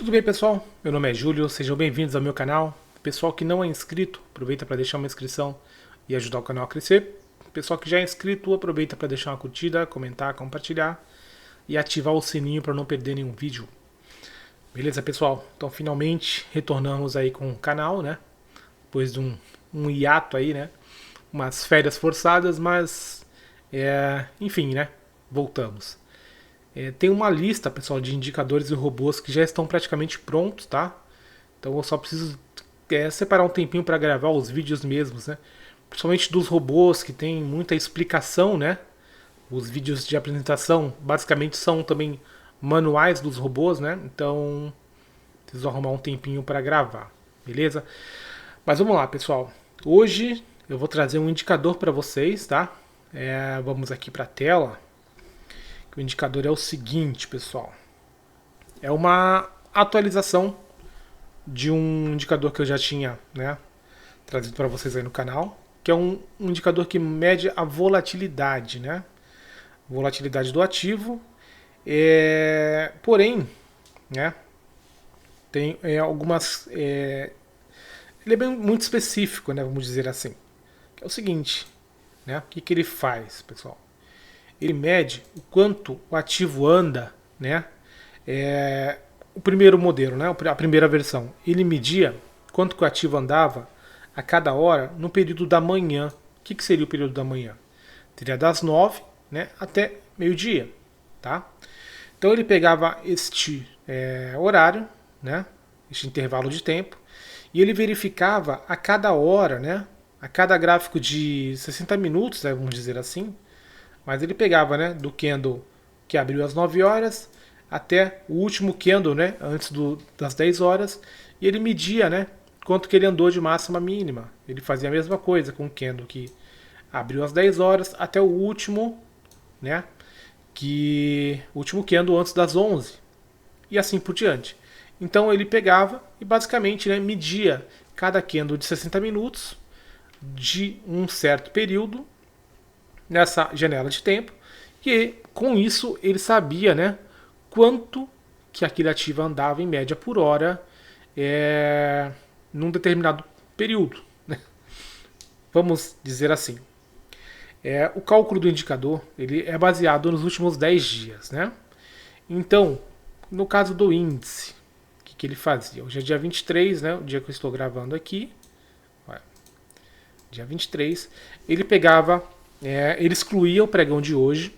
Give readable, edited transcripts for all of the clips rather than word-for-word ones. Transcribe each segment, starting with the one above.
Tudo bem, pessoal? Meu nome é Júlio, sejam bem-vindos ao meu canal. Pessoal que não é inscrito, aproveita para deixar uma inscrição e ajudar o canal a crescer. Pessoal que já é inscrito, aproveita para deixar uma curtida, comentar, compartilhar e ativar o sininho para não perder nenhum vídeo. Beleza, pessoal? Então, finalmente retornamos aí com o canal, né? Depois de um hiato aí, né? Umas férias forçadas, mas enfim, né? Voltamos. Tem uma lista, pessoal, de indicadores e robôs que já estão praticamente prontos, tá? Então eu só preciso separar um tempinho para gravar os vídeos mesmos, né? Principalmente dos robôs que tem muita explicação, né? Os vídeos de apresentação basicamente são também manuais dos robôs, né? Então preciso arrumar um tempinho para gravar, beleza? Mas vamos lá, pessoal. Hoje eu vou trazer um indicador para vocês, tá? Vamos aqui para a tela. O indicador é o seguinte, pessoal. É uma atualização de um indicador que eu já tinha, né, trazido para vocês aí no canal, que é um indicador que mede a volatilidade, né? Volatilidade do ativo. Porém, né, tem algumas. Ele é bem, muito específico, né? Vamos dizer assim. Que é o seguinte, né? O que ele faz, pessoal? Ele mede o quanto o ativo anda, né? O primeiro modelo, né? A primeira versão, ele media quanto que o ativo andava a cada hora no período da manhã. O que seria o período da manhã? Teria das 9, né, até meio-dia, tá? Então ele pegava este horário, né? Este intervalo de tempo, e ele verificava a cada hora, né? A cada gráfico de 60 minutos, né, vamos dizer assim. Mas ele pegava, né, do candle que abriu às 9 horas até o último candle, né, antes das 10 horas, e ele media, né, quanto que ele andou de máxima a mínima. Ele fazia a mesma coisa com o candle que abriu às 10 horas até o último, né, o último candle antes das 11, e assim por diante. Então ele pegava e basicamente, né, media cada candle de 60 minutos de um certo período nessa janela de tempo, e com isso ele sabia, né, quanto que aquele ativo andava em média por hora num determinado período, né? Vamos dizer assim. O cálculo do indicador ele é baseado nos últimos 10 dias, né? Então, no caso do índice, o que ele fazia? Hoje é dia 23, né, o dia que eu estou gravando aqui, dia 23, ele pegava, ele excluía o pregão de hoje,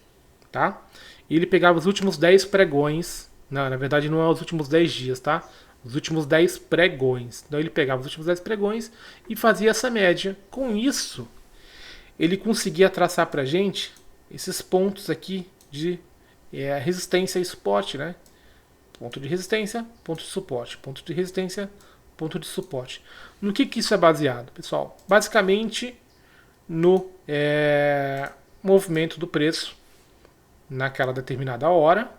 tá? E ele pegava os últimos 10 pregões, não, na verdade não é os últimos 10 dias, tá? Os últimos 10 pregões. Então ele pegava os últimos 10 pregões e fazia essa média. Com isso, ele conseguia traçar pra gente esses pontos aqui de resistência e suporte, né? Ponto de resistência, ponto de suporte, ponto de resistência, ponto de suporte. No que isso é baseado, pessoal? Basicamente no movimento do preço naquela determinada hora,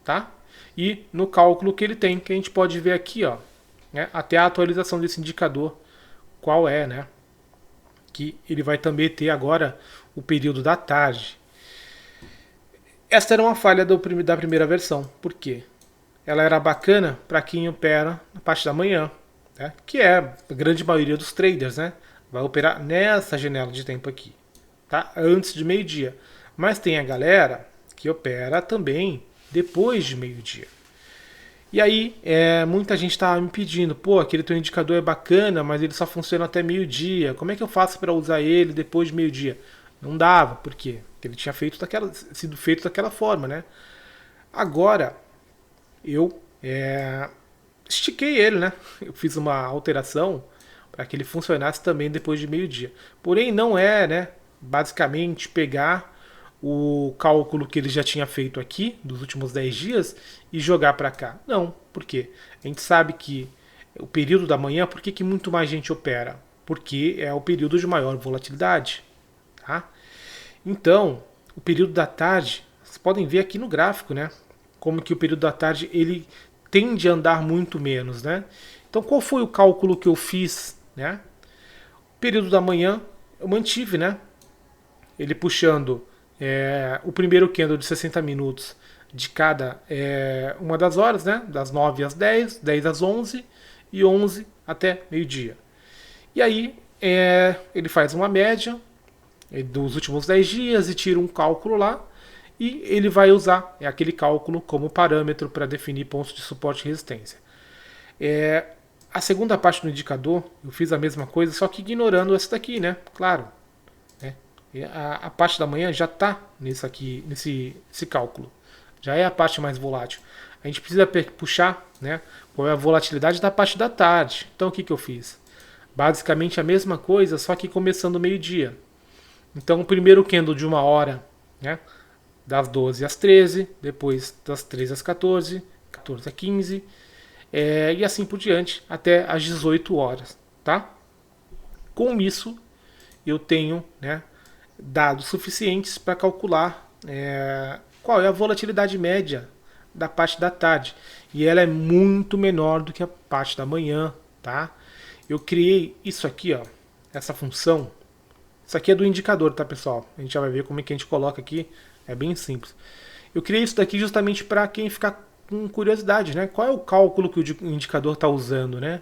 tá? E no cálculo que ele tem, que a gente pode ver aqui, ó, né? Até a atualização desse indicador, qual é, né? Que ele vai também ter agora o período da tarde. Esta era uma falha da primeira versão. Por quê? Ela era bacana para quem opera na parte da manhã, né? Que é a grande maioria dos traders, né? Vai operar nessa janela de tempo aqui, tá? Antes de meio-dia. Mas tem a galera que opera também depois de meio-dia. E aí, muita gente estava me pedindo, pô, aquele teu indicador é bacana, mas ele só funciona até meio-dia. Como é que eu faço para usar ele depois de meio-dia? Não dava, por quê? Porque ele tinha sido feito daquela forma, né? Agora, eu estiquei ele, né? Eu fiz uma alteração para que ele funcionasse também depois de meio-dia. Porém, não é, né, basicamente pegar o cálculo que ele já tinha feito aqui, dos últimos 10 dias, e jogar para cá. Não, por quê? A gente sabe que o período da manhã, por que muito mais gente opera? Porque é o período de maior volatilidade. Tá? Então, o período da tarde, vocês podem ver aqui no gráfico, né? Como que o período da tarde ele tende a andar muito menos, né? Então, qual foi o cálculo que eu fiz, né? O período da manhã eu mantive, né? Ele puxando o primeiro candle de 60 minutos de cada uma das horas, né? Das 9 às 10, 10 às 11 e 11 até meio-dia. E aí ele faz uma média dos últimos 10 dias e tira um cálculo lá, e ele vai usar aquele cálculo como parâmetro para definir pontos de suporte e resistência. A segunda parte do indicador, eu fiz a mesma coisa, só que ignorando essa daqui, né? Claro. Né? A parte da manhã já está nesse cálculo. Já é a parte mais volátil. A gente precisa puxar, né, qual é a volatilidade da parte da tarde. Então o que eu fiz? Basicamente a mesma coisa, só que começando meio-dia. Então o primeiro candle de uma hora, né, das 12 às 13, depois das 13 às 14, 14 às 15, e assim por diante, até às 18 horas. Tá? Com isso, eu tenho, né, dados suficientes para calcular qual é a volatilidade média da parte da tarde. E ela é muito menor do que a parte da manhã. Tá? Eu criei isso aqui, ó, essa função. Isso aqui é do indicador, tá, pessoal? A gente já vai ver como é que a gente coloca aqui. É bem simples. Eu criei isso daqui justamente para quem ficar com curiosidade, né? Qual é o cálculo que o indicador está usando, né?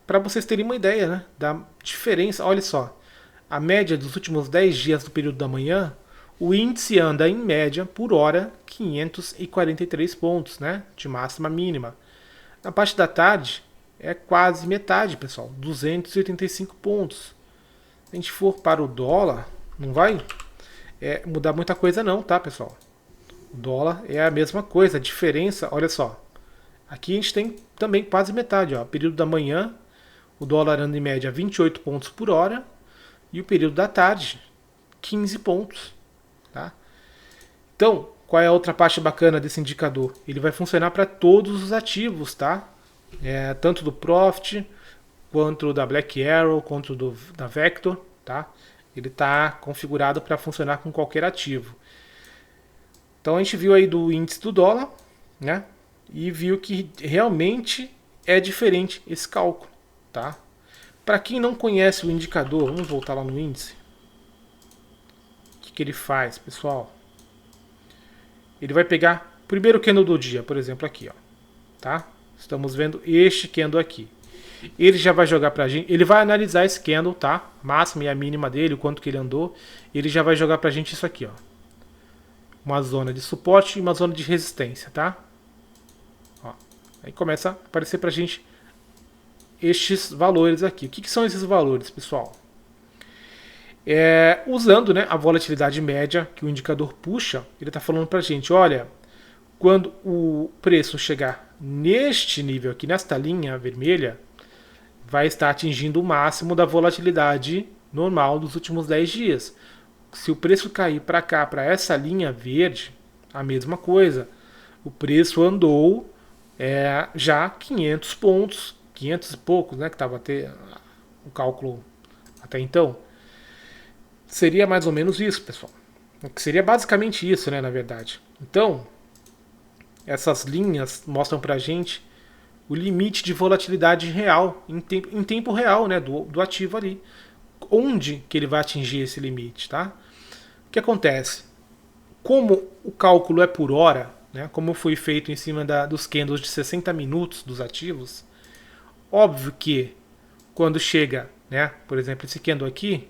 Para vocês terem uma ideia, né, da diferença. Olha só, a média dos últimos 10 dias do período da manhã, o índice anda em média por hora 543 pontos, né, de máxima a mínima. Na parte da tarde é quase metade, pessoal, 285 pontos. Se a gente for para o dólar, não vai mudar muita coisa não, tá, pessoal? O dólar é a mesma coisa, a diferença, olha só. Aqui a gente tem também quase metade, ó. Período da manhã, o dólar anda em média 28 pontos por hora, e o período da tarde, 15 pontos. Tá? Então, qual é a outra parte bacana desse indicador? Ele vai funcionar para todos os ativos, tá? Tanto do Profit, quanto da Black Arrow, quanto da Vector, tá? Ele está configurado para funcionar com qualquer ativo. Então a gente viu aí do índice do dólar, né? E viu que realmente é diferente esse cálculo, tá? Para quem não conhece o indicador, vamos voltar lá no índice. O que ele faz, pessoal? Ele vai pegar o primeiro candle do dia, por exemplo, aqui, ó, tá? Estamos vendo este candle aqui. Ele já vai jogar pra gente, ele vai analisar esse candle, tá? A máxima e a mínima dele, o quanto que ele andou. Ele já vai jogar pra gente isso aqui, ó. Uma zona de suporte e uma zona de resistência, tá? Ó, aí começa a aparecer pra gente estes valores aqui. O que são esses valores, pessoal? Usando, né, a volatilidade média que o indicador puxa, ele está falando pra gente, olha, quando o preço chegar neste nível aqui, nesta linha vermelha, vai estar atingindo o máximo da volatilidade normal dos últimos 10 dias. Se o preço cair para cá, para essa linha verde, a mesma coisa. O preço andou já 500 pontos, 500 e poucos, né, que estava até o cálculo até então. Seria mais ou menos isso, pessoal. Que seria basicamente isso, né, na verdade. Então, essas linhas mostram pra gente o limite de volatilidade real, em tempo real, né, do ativo ali. Onde que ele vai atingir esse limite, tá? O que acontece? Como o cálculo é por hora, né, como foi feito em cima dos candles de 60 minutos dos ativos, óbvio que quando chega, né, por exemplo, esse candle aqui,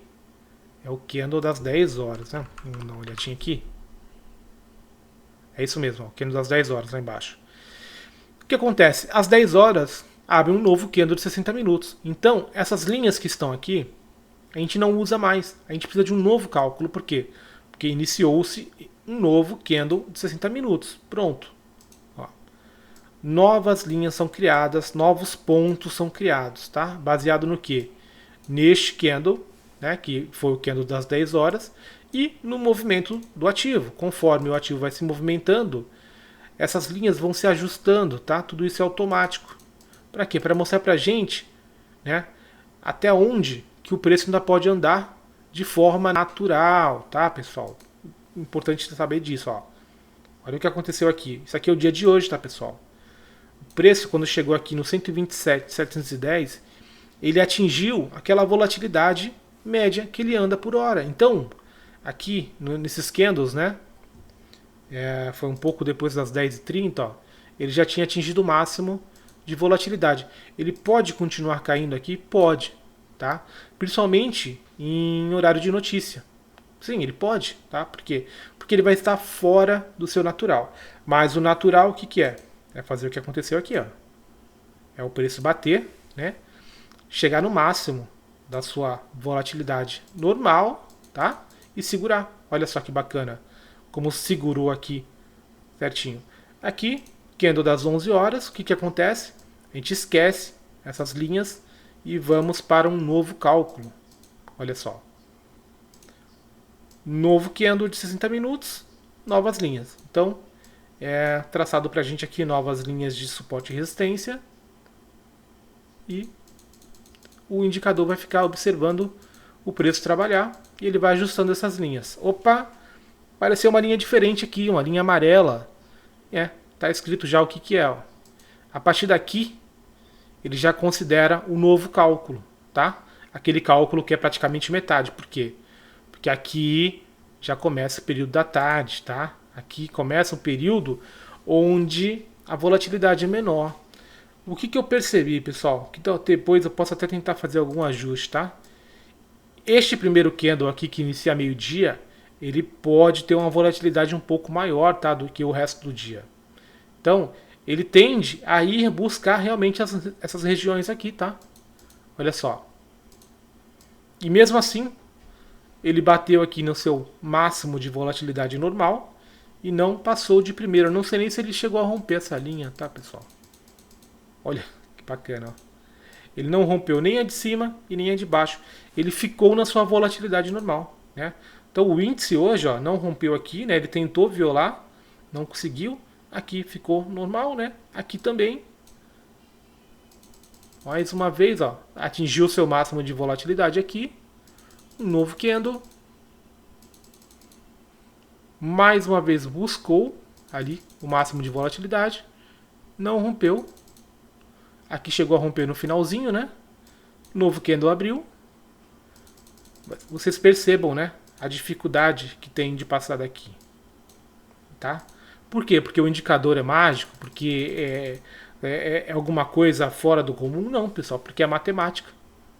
é o candle das 10 horas, né? Vamos dar uma olhadinha aqui. É isso mesmo, ó, o candle das 10 horas lá embaixo. O que acontece? Às 10 horas abre um novo candle de 60 minutos. Então, essas linhas que estão aqui, a gente não usa mais. A gente precisa de um novo cálculo. Por quê? Porque iniciou-se um novo candle de 60 minutos. Pronto. Ó. Novas linhas são criadas, novos pontos são criados, tá? Baseado no quê? Neste candle, né, que foi o candle das 10 horas, e no movimento do ativo. Conforme o ativo vai se movimentando, essas linhas vão se ajustando, tá? Tudo isso é automático. Para quê? Para mostrar para a gente, né, até onde que o preço ainda pode andar de forma natural, tá, pessoal? Importante saber disso, ó. Olha o que aconteceu aqui. Isso aqui é o dia de hoje, tá, pessoal? O preço, quando chegou aqui no 127,710, ele atingiu aquela volatilidade média que ele anda por hora. Então, aqui nesses candles, né, foi um pouco depois das 10h30, ó, ele já tinha atingido o máximo de volatilidade. Ele pode continuar caindo aqui? Pode, tá? Principalmente em horário de notícia. Sim, ele pode, tá? Por quê? Porque ele vai estar fora do seu natural. Mas o natural, o que que é? É fazer o que aconteceu aqui, ó. É o preço bater, né? Chegar no máximo da sua volatilidade normal, tá? E segurar. Olha só que bacana como segurou aqui certinho. Aqui, candle das 11 horas, o que que acontece? A gente esquece essas linhas e vamos para um novo cálculo. Olha só. Novo candle de 60 minutos, novas linhas. Então, é traçado para a gente aqui novas linhas de suporte e resistência. E o indicador vai ficar observando o preço trabalhar e ele vai ajustando essas linhas. Opa, apareceu uma linha diferente aqui, uma linha amarela. Tá escrito já o que que é. Ó. A partir daqui, ele já considera o novo cálculo, tá? Aquele cálculo que é praticamente metade. Por quê? Porque aqui já começa o período da tarde, tá? Aqui começa um período onde a volatilidade é menor. O que que eu percebi, pessoal? Que depois eu posso até tentar fazer algum ajuste, tá? Este primeiro candle aqui que inicia meio-dia, ele pode ter uma volatilidade um pouco maior, tá, do que o resto do dia. Então, ele tende a ir buscar realmente essas regiões aqui, tá? Olha só. E mesmo assim, ele bateu aqui no seu máximo de volatilidade normal e não passou de primeiro. Eu não sei nem se ele chegou a romper essa linha, tá, pessoal? Olha que bacana, ó. Ele não rompeu nem a de cima e nem a de baixo. Ele ficou na sua volatilidade normal, né? Então o índice hoje, ó, não rompeu aqui, né? Ele tentou violar, não conseguiu. Aqui ficou normal, né? Aqui também. Mais uma vez, ó, atingiu o seu máximo de volatilidade aqui. Um novo candle. Mais uma vez buscou ali o máximo de volatilidade. Não rompeu. Aqui chegou a romper no finalzinho, né? Novo candle abriu. Vocês percebam, né? A dificuldade que tem de passar daqui. Tá? Por quê? Porque o indicador é mágico? Porque é alguma coisa fora do comum? Não, pessoal. Porque é matemática.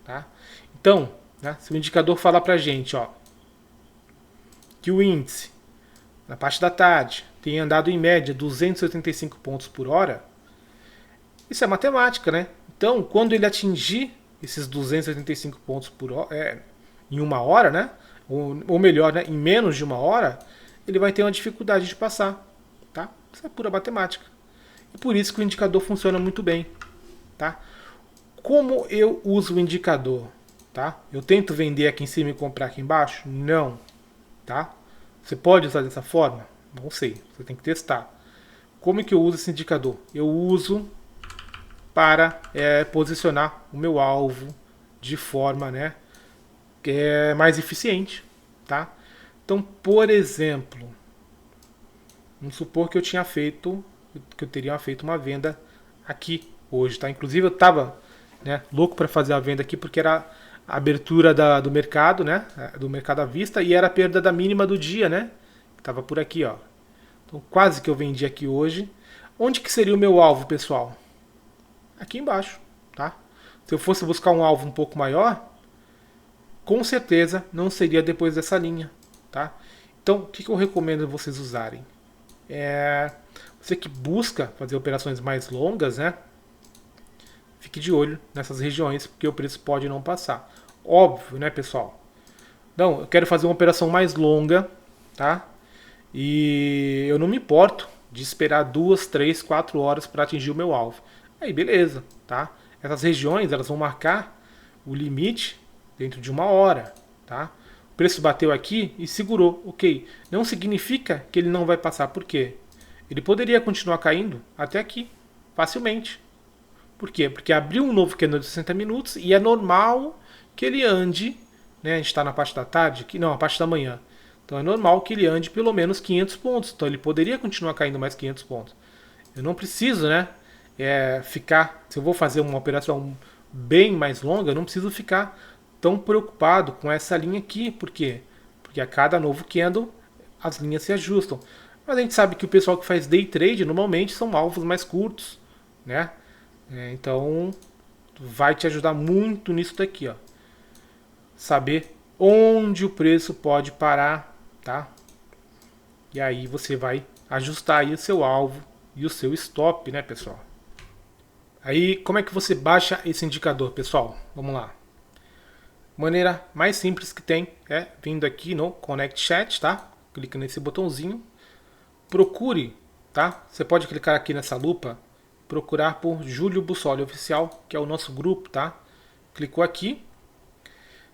Tá? Então, né, se o indicador falar pra gente, ó, que o índice, na parte da tarde, tem andado em média 285 pontos por hora, isso é matemática, né? Então, quando ele atingir esses 285 pontos por hora, em uma hora, né? Ou melhor, né? Em menos de uma hora, ele vai ter uma dificuldade de passar, tá? Isso é pura matemática. E por isso que o indicador funciona muito bem, tá? Como eu uso o indicador, tá? Eu tento vender aqui em cima e comprar aqui embaixo? Não, tá? Você pode usar dessa forma? Não sei, você tem que testar. Como é que eu uso esse indicador? Eu uso para posicionar o meu alvo de forma, né, que é mais eficiente, tá? Então, por exemplo, vamos supor que eu teria feito uma venda aqui hoje, tá? Inclusive eu estava, né, louco para fazer a venda aqui porque era a abertura do mercado, né, do mercado à vista e era a perda da mínima do dia, né? Estava por aqui, ó. Então, quase que eu vendi aqui hoje. Onde que seria o meu alvo, pessoal? Aqui embaixo, tá? Se eu fosse buscar um alvo um pouco maior, com certeza não seria depois dessa linha, tá? Então, o que eu recomendo vocês usarem? Você que busca fazer operações mais longas, né? Fique de olho nessas regiões, porque o preço pode não passar. Óbvio, né, pessoal? Não, eu quero fazer uma operação mais longa, tá? E eu não me importo de esperar 2, 3, 4 horas para atingir o meu alvo. Aí beleza, tá? Essas regiões elas vão marcar o limite dentro de uma hora, tá? O preço bateu aqui e segurou, ok. Não significa que ele não vai passar, por quê? Ele poderia continuar caindo até aqui, facilmente. Por quê? Porque abriu um novo candle de 60 minutos e é normal que ele ande, né? A gente está na parte da tarde, não, a parte da manhã. Então é normal que ele ande pelo menos 500 pontos. Então ele poderia continuar caindo mais 500 pontos. Eu não preciso, né? Se eu vou fazer uma operação bem mais longa, eu não preciso ficar tão preocupado com essa linha aqui. Por quê? Porque a cada novo candle as linhas se ajustam. Mas a gente sabe que o pessoal que faz day trade normalmente são alvos mais curtos, né? Então vai te ajudar muito nisso daqui, ó. Saber onde o preço pode parar, tá? E aí você vai ajustar aí o seu alvo e o seu stop, né, pessoal? Aí, como é que você baixa esse indicador, pessoal? Vamos lá. Maneira mais simples que tem é vindo aqui no Connect Chat, tá? Clica nesse botãozinho. Procure, tá? Você pode clicar aqui nessa lupa, procurar por Júlio Bussoli Oficial, que é o nosso grupo, tá? Clicou aqui.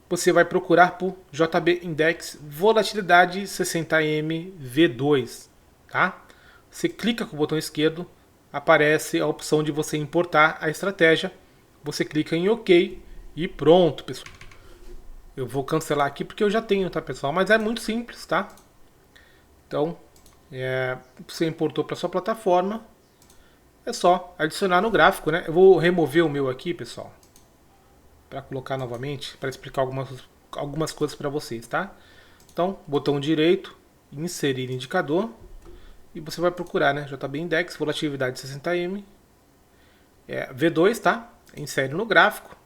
Você vai procurar por JB Index Volatilidade 60M V2, tá? Você clica com o botão esquerdo, aparece a opção de você importar a estratégia. Você clica em OK e pronto, pessoal. Eu vou cancelar aqui porque eu já tenho, tá, pessoal? Mas é muito simples, tá? Então, você importou para sua plataforma, é só adicionar no gráfico, né? Eu vou remover o meu aqui, pessoal, para colocar novamente, para explicar algumas coisas para vocês, tá? Então, botão direito, inserir indicador, e você vai procurar, né? JB Index, volatilidade 60M, V2, tá? Insere no gráfico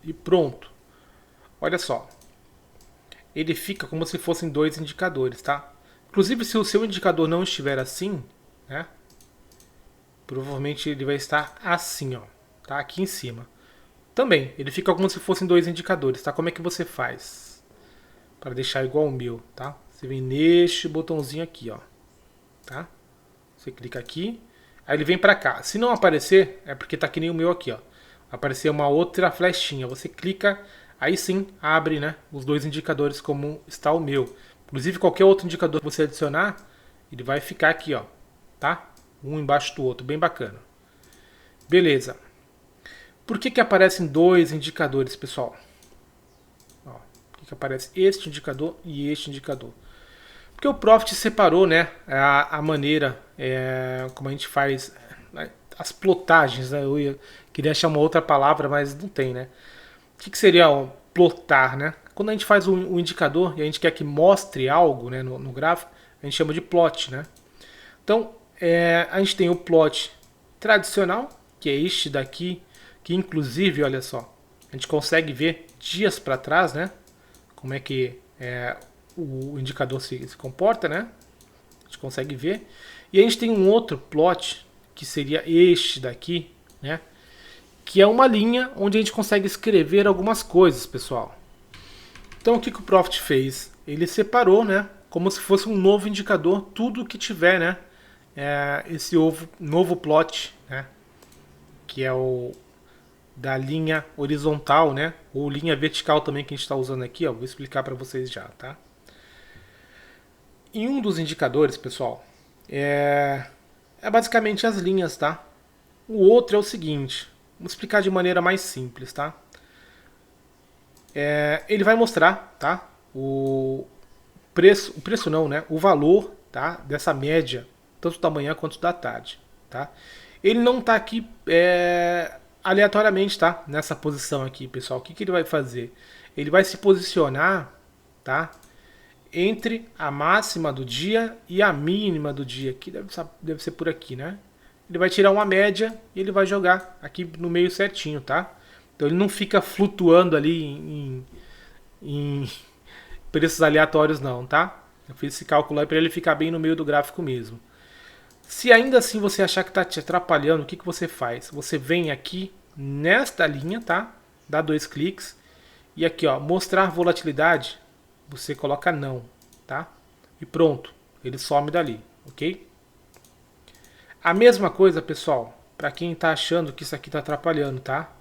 e pronto. Olha só, ele fica como se fossem dois indicadores, tá? Inclusive, se o seu indicador não estiver assim, né? Provavelmente ele vai estar assim, ó, tá? Aqui em cima. Também, ele fica como se fossem dois indicadores, tá? Como é que você faz para deixar igual o meu, tá? Você vem neste botãozinho aqui, ó, tá? Você clica aqui, aí ele vem para cá. Se não aparecer, é porque tá que nem o meu aqui, ó. Aparecer uma outra flechinha. Você clica, aí sim abre, né, os dois indicadores como está o meu. Inclusive qualquer outro indicador que você adicionar, ele vai ficar aqui, ó, tá? Um embaixo do outro, bem bacana. Beleza. Por que aparecem dois indicadores, pessoal? Ó, por que aparece este indicador e este indicador? Porque o Profit separou, né, a maneira como a gente faz as plotagens, né? Queria achar uma outra palavra, mas não tem, né? O que seria plotar, né? Quando a gente faz um indicador e a gente quer que mostre algo, né, no gráfico, a gente chama de plot, né? Então, a gente tem o plot tradicional, que é este daqui, que inclusive, olha só, a gente consegue ver dias para trás, né? Como é que o indicador se comporta, né? A gente consegue ver. E a gente tem um outro plot, que seria este daqui, né? Que é uma linha onde a gente consegue escrever algumas coisas, pessoal. Então o que o Profit fez? Ele separou, né? Como se fosse um novo indicador, tudo que tiver, né? Esse novo plot, né? Que é o da linha horizontal, né? Ou linha vertical também que a gente está usando aqui, ó. Vou explicar para vocês já, tá? Em um dos indicadores, pessoal, é basicamente as linhas, tá? O outro é o seguinte, vamos explicar de maneira mais simples, tá? Ele vai mostrar, tá? O preço não, né? O valor, tá? Dessa média, tanto da manhã quanto da tarde, tá? Ele não está aqui aleatoriamente, tá? Nessa posição aqui, pessoal. O que ele vai fazer? Ele vai se posicionar, tá? Entre a máxima do dia e a mínima do dia, que deve ser por aqui, né? Ele vai tirar uma média e ele vai jogar aqui no meio certinho, tá? Então ele não fica flutuando ali em preços aleatórios não, tá? Eu fiz esse cálculo aí para ele ficar bem no meio do gráfico mesmo. Se ainda assim você achar que está te atrapalhando, o que você faz? Você vem aqui nesta linha, tá? Dá 2 cliques e aqui, ó, mostrar volatilidade, você coloca não, tá? E pronto, ele some dali, ok? A mesma coisa, pessoal, para quem está achando que isso aqui está atrapalhando, tá?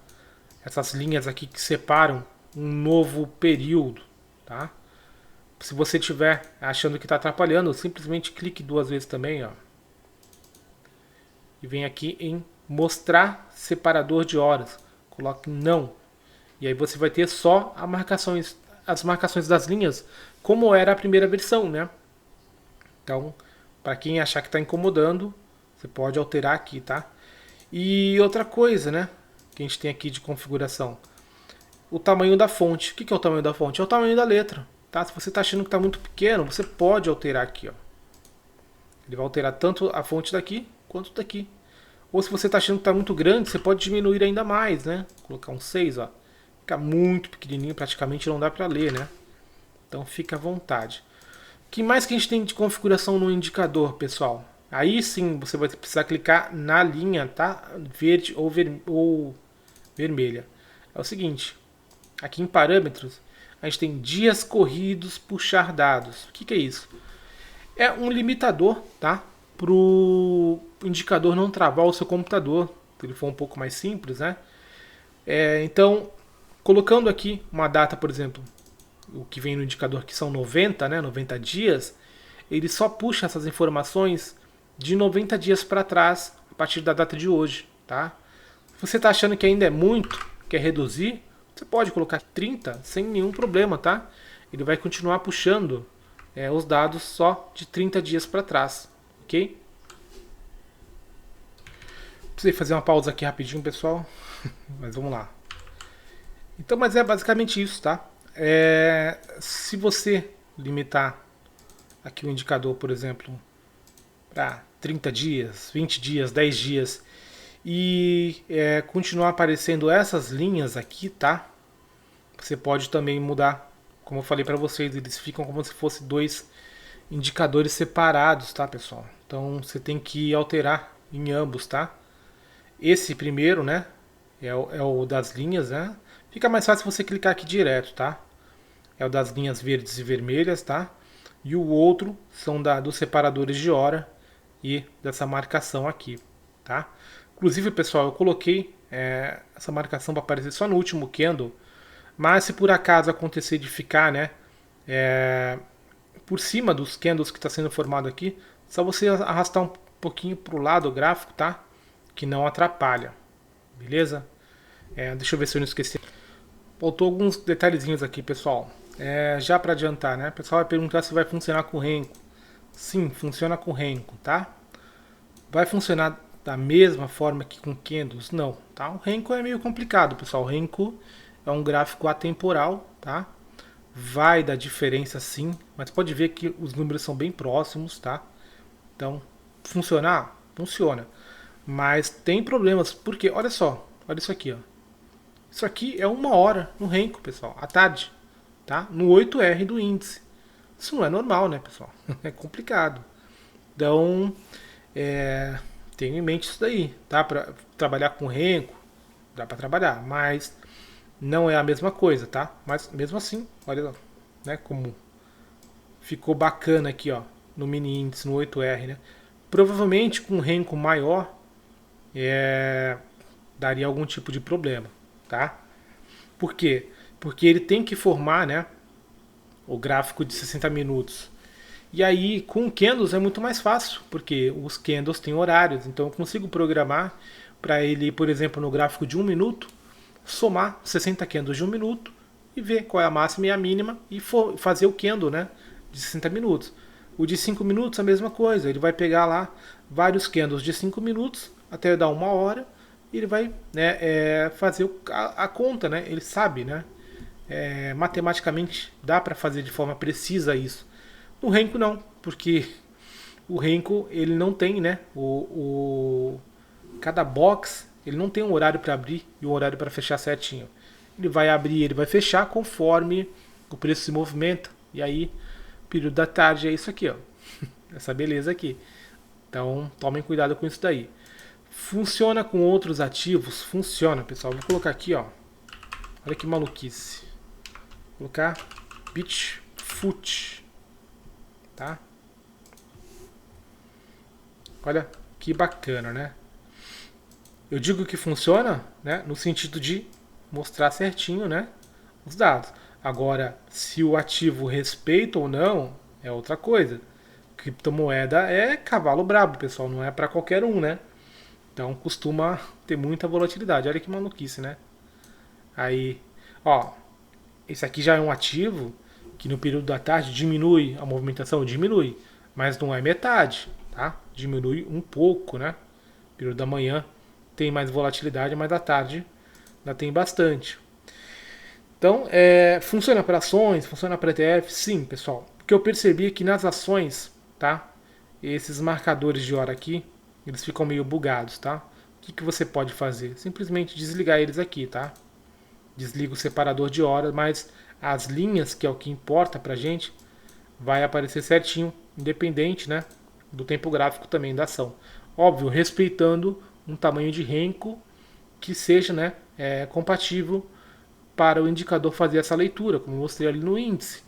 Essas linhas aqui que separam um novo período, tá? Se você estiver achando que está atrapalhando, simplesmente clique 2 vezes também, ó. E vem aqui em mostrar separador de horas. Coloque não. E aí você vai ter só as marcações das linhas, como era a primeira versão, né? Então, para quem achar que está incomodando, você pode alterar aqui, tá? E outra coisa, né? Que a gente tem aqui de configuração. O tamanho da fonte. O que é o tamanho da fonte? É o tamanho da letra, tá? Se você está achando que está muito pequeno, você pode alterar aqui, ó. Ele vai alterar tanto a fonte daqui quanto daqui. Ou se você está achando que está muito grande, você pode diminuir ainda mais, né? Colocar um 6, ó. Fica muito pequenininho, praticamente não dá para ler, né? Então fica à vontade. O que mais que a gente tem de configuração no indicador, pessoal? Aí sim você vai precisar clicar na linha, tá? Verde ou vermelha. É o seguinte, aqui em parâmetros, a gente tem dias corridos, puxar dados. O que é isso? É um limitador, tá? Para o indicador não travar o seu computador, se ele for um pouco mais simples, né? Então, colocando aqui uma data, por exemplo, o que vem no indicador que são 90, né? 90 dias, ele só puxa essas informações de 90 dias para trás, a partir da data de hoje, tá? Se você está achando que ainda é muito, quer reduzir, você pode colocar 30 sem nenhum problema, tá? Ele vai continuar puxando os dados só de 30 dias para trás, ok? Precisei fazer uma pausa aqui rapidinho, pessoal, mas vamos lá. Então, mas é basicamente isso, tá? Se você limitar aqui o indicador, por exemplo, para 30 dias, 20 dias, 10 dias, e continuar aparecendo essas linhas aqui, tá? Você pode também mudar, como eu falei para vocês, eles ficam como se fossem dois indicadores separados, tá, pessoal? Então você tem que alterar em ambos, tá? Esse primeiro, né, é o das linhas, né? Fica mais fácil você clicar aqui direto, tá? É o das linhas verdes e vermelhas, tá? E o outro são dos separadores de hora e dessa marcação aqui, tá? Inclusive, pessoal, eu coloquei essa marcação para aparecer só no último candle, mas se por acaso acontecer de ficar, né, por cima dos candles que está sendo formado aqui, só você arrastar um pouquinho para o lado o gráfico, tá? Que não atrapalha, beleza? Deixa eu ver se eu não esqueci. Faltou alguns detalhezinhos aqui, pessoal. Já para adiantar, né? O pessoal vai perguntar se vai funcionar com Renko. Sim, funciona com Renko, tá? Vai funcionar da mesma forma que com candles? Não, tá? O Renko é meio complicado, pessoal. O Renko é um gráfico atemporal, tá? Vai dar diferença sim, mas pode ver que os números são bem próximos, tá? Então, funcionar? Funciona. Mas tem problemas, porque olha só, olha isso aqui, ó. Isso aqui é 1 hora no Renko, pessoal, à tarde, tá? No 8R do índice. Isso não é normal, né, pessoal? É complicado. Então, tenha em mente isso daí, tá? Para trabalhar com Renko, dá para trabalhar, mas não é a mesma coisa, tá? Mas mesmo assim, olha, né, como ficou bacana aqui, ó, no mini índice, no 8R, né? Provavelmente com um Renko maior daria algum tipo de problema, tá? Por quê? Porque ele tem que formar, né, o gráfico de 60 minutos. E aí, com candles é muito mais fácil, porque os candles têm horários, então eu consigo programar para ele, por exemplo, no gráfico de 1 minuto, somar 60 candles de 1 minuto e ver qual é a máxima e a mínima e fazer o candle, né, de 60 minutos. O de 5 minutos a mesma coisa, ele vai pegar lá vários candles de 5 minutos até dar 1 hora e ele vai, né, fazer a conta, né, ele sabe, né, matematicamente dá para fazer de forma precisa isso. No Renko não, porque o Renko ele não tem, né, cada box ele não tem um horário para abrir e um horário para fechar certinho. Ele vai abrir, ele vai fechar conforme o preço se movimenta. E aí, período da tarde é isso aqui, ó. Essa beleza aqui. Então, tomem cuidado com isso daí. Funciona com outros ativos? Funciona, pessoal. Vou colocar aqui, ó. Olha que maluquice. Vou colocar Bitfoot, tá? Olha que bacana, né? Eu digo que funciona, né, no sentido de mostrar certinho, né, os dados. Agora, se o ativo respeita ou não, é outra coisa. Criptomoeda é cavalo brabo, pessoal, não é para qualquer um, né? Então costuma ter muita volatilidade. Olha que maluquice, né? Aí, ó, esse aqui já é um ativo que no período da tarde diminui a movimentação, diminui, mas não é metade, tá? Diminui um pouco, né? No período da manhã tem mais volatilidade, mas à tarde ainda tem bastante. Então, funciona para ações, funciona para ETF? Sim, pessoal. Porque eu percebi que nas ações, tá? esses marcadores de hora aqui, eles ficam meio bugados, tá? O que você pode fazer? Simplesmente desligar eles aqui, tá? Desliga o separador de horas, mas as linhas, que é o que importa pra gente, vai aparecer certinho, independente, né, do tempo gráfico também da ação. Óbvio, respeitando um tamanho de renco que seja, né, compatível para o indicador fazer essa leitura, como eu mostrei ali no índice.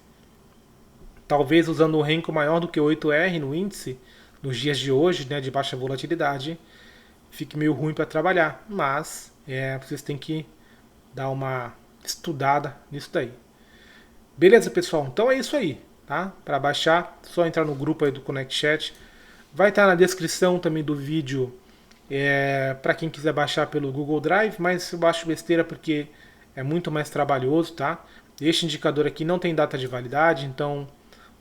Talvez usando um renco maior do que 8R no índice, nos dias de hoje, né, de baixa volatilidade, fique meio ruim para trabalhar, mas vocês têm que dar uma estudada nisso daí. Beleza, pessoal? Então é isso aí, tá? Para baixar, só entrar no grupo aí do Connect Chat. Vai estar na descrição também do vídeo para quem quiser baixar pelo Google Drive, mas eu baixo besteira porque é muito mais trabalhoso, tá? Este indicador aqui não tem data de validade, então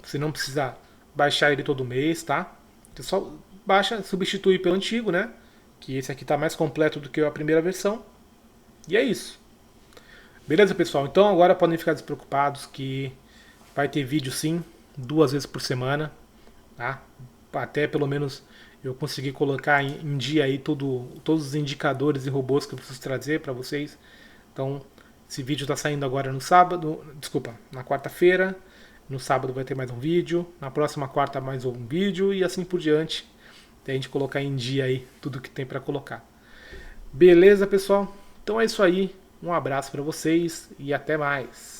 você não precisa baixar ele todo mês, tá? Você só baixa, substitui pelo antigo, né? Que esse aqui está mais completo do que a primeira versão. E é isso. Beleza, pessoal? Então agora podem ficar despreocupados que vai ter vídeo sim, 2 vezes por semana, tá? Até pelo menos eu conseguir colocar em dia aí todos os indicadores e robôs que eu preciso trazer para vocês. Então, esse vídeo está saindo agora no sábado, desculpa, na quarta-feira. No sábado vai ter mais um vídeo, na próxima quarta mais um vídeo e assim por diante. Até a gente colocar em dia aí tudo que tem para colocar. Beleza, pessoal? Então é isso aí. Um abraço para vocês e até mais.